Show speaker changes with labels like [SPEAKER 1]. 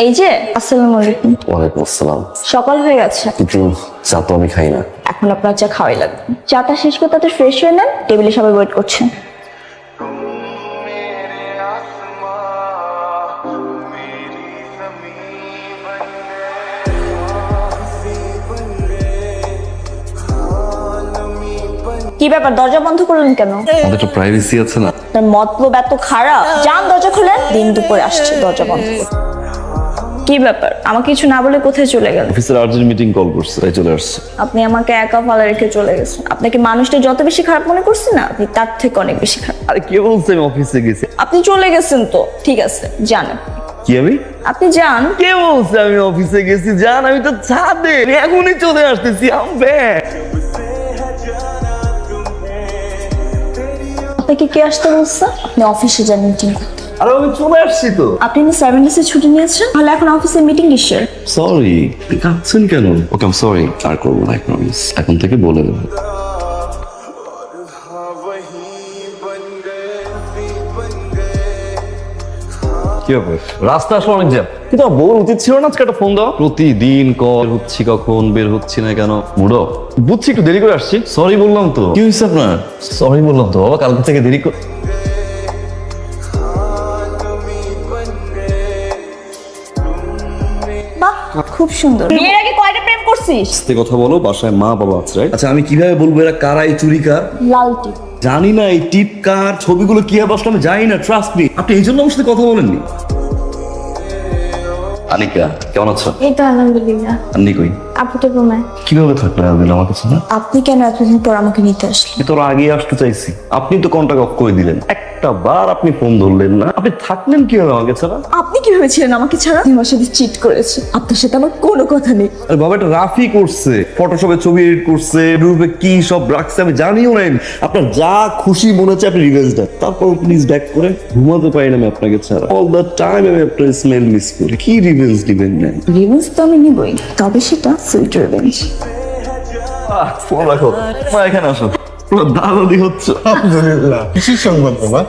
[SPEAKER 1] এই যে, আসসালামু আলাইকুম।
[SPEAKER 2] ওয়ালাইকুম আসসালাম।
[SPEAKER 1] সকাল হয়ে গেছে,
[SPEAKER 2] কিন্তু চা তো আমি খাই না।
[SPEAKER 1] এখন আপনার চা খাওয়াই লাগবে। চাটা শেষ করে তাতে ফ্রেশ হয়ে নেন, টেবিলে সবাই ওয়েট করছে। কি ব্যাপার, দরজা বন্ধ করলেন কেন?
[SPEAKER 2] আমাদের তো প্রাইভেসি আছে না।
[SPEAKER 1] আপনার মতলব এত খারাপ? যান দরজা খুলেন। দিন দুপুরে আসছে, দরজা বন্ধ করুন। কি ব্যাপার, আমাকে কিছু না বলে কোথায় চলে গেল?
[SPEAKER 2] অফিসের আর্জেন্ট মিটিং কল করছে, তাই চলে আসছে।
[SPEAKER 1] আপনি আমাকে একা ফালা রেখে চলে গেছেন। আপনাকে মানুষটা যত বেশি খারাপ মনে করছি না, আপনি তার থেকে অনেক বেশি খারাপ।
[SPEAKER 2] আরে কে বলছে আমি অফিসে গেছি?
[SPEAKER 1] আপনি চলে গেছেন তো ঠিক আছে, জানেন
[SPEAKER 2] কি আমি?
[SPEAKER 1] আপনি যান।
[SPEAKER 2] কে বলছে আমি অফিসে গেছি? জান আমি তো ছাদে, এখনই চলে আসতেছি। আম ব্যাক।
[SPEAKER 1] আপনাকে কে আসতে বলছে? আপনি অফিসে যান মিটিং করতে।
[SPEAKER 2] আরে আমি চলে আসছি তো।
[SPEAKER 1] আপনি না 7 days এর ছুটি নিয়েছেন, তাহলে এখন অফিসে মিটিং কিসের?
[SPEAKER 2] সরি, কাঁদছেন কেন? ওকে আম সরি, আর করবো না, আই প্রমিস। এখন থেকে বলে দেবো। কি ব্যাপার? রাস্তা আসলে অনেক জ্যাম, কিন্তু আমার বউর উচিত ছিল না আজকে একটা ফোন দাও। প্রতিদিন কল হচ্ছি, কখন বের হচ্ছি না কেন? মুডো বুঝছি, একটু দেরি করে আসছি। সরি বললাম তো। কি হয়েছে আপনার? সরি বললাম তো বাবা, কালকে থেকে দেরি করে।
[SPEAKER 1] বাহ, খুব সুন্দর। বিয়ের আগে কয়টা প্রেম করছিস?
[SPEAKER 2] আস্তে কথা বলো, বাসায় মা বাবা আছে, রাইট? আচ্ছা আমি কিভাবে বলবো এরা কারা, এই চুরি কার?
[SPEAKER 1] লাল টিপ।
[SPEAKER 2] জানি না এই টিপ কার, ছবিগুলো কিভাবে আসলে আমি জানি না, ট্রাস্ট মি। আপনি এই জন্য আমার সাথে কথা বলেননি? আনিকা কেমন আছো?
[SPEAKER 1] এই তো আলহামদুলিল্লাহ।
[SPEAKER 2] আন্নি কই?
[SPEAKER 1] আপু তো ঘুমায়।
[SPEAKER 2] কিভাবে থাকলে এতদিন আমার কাছে না?
[SPEAKER 1] আপনি কেন এতদিন পর আমাকে নিতে আসলেন?
[SPEAKER 2] আমি তোর আগেই আসতে চাইছি, আপনি তো কন্টাক্ট অফ করে দিলেন। একটা বার আপনি ফোন ধরলেন না। আপনি থাকলেন কিভাবে আমাকে ছাড়া?
[SPEAKER 1] আপনি কি ভেবেছিলেন আমাকে ছাড়া? আপনি আমার সাথে চিট করেছে, আপনার সাথে আমার কোনো কথা নেই।
[SPEAKER 2] আরে বাবা, এটা রাফি করছে, ফটোশপে ছবি এডিট করছে, গ্রুপে কি সব রাখছে আমি জানিও নাই। আপনার যা খুশি মনে হচ্ছে আপনি রিভেঞ্জ দেন, তারপর প্লিজ ব্যাক করে। ঘুমাতে পারি না আমি আপনাকে ছাড়া। অল দ্য টাইম আমি আপনার স্মেল মিস করি। কি রিভেঞ্জ দিবেন না?
[SPEAKER 1] রিভেঞ্জ তো আমি নিবই, তবে সেটা সুইট রিভেঞ্জ।
[SPEAKER 2] ফোন রাখো, মা এখানে আসো। পুরো দাদাদি হচ্ছে।
[SPEAKER 3] আলহামদুলিল্লাহ, খুশির সংবাদ বাবা।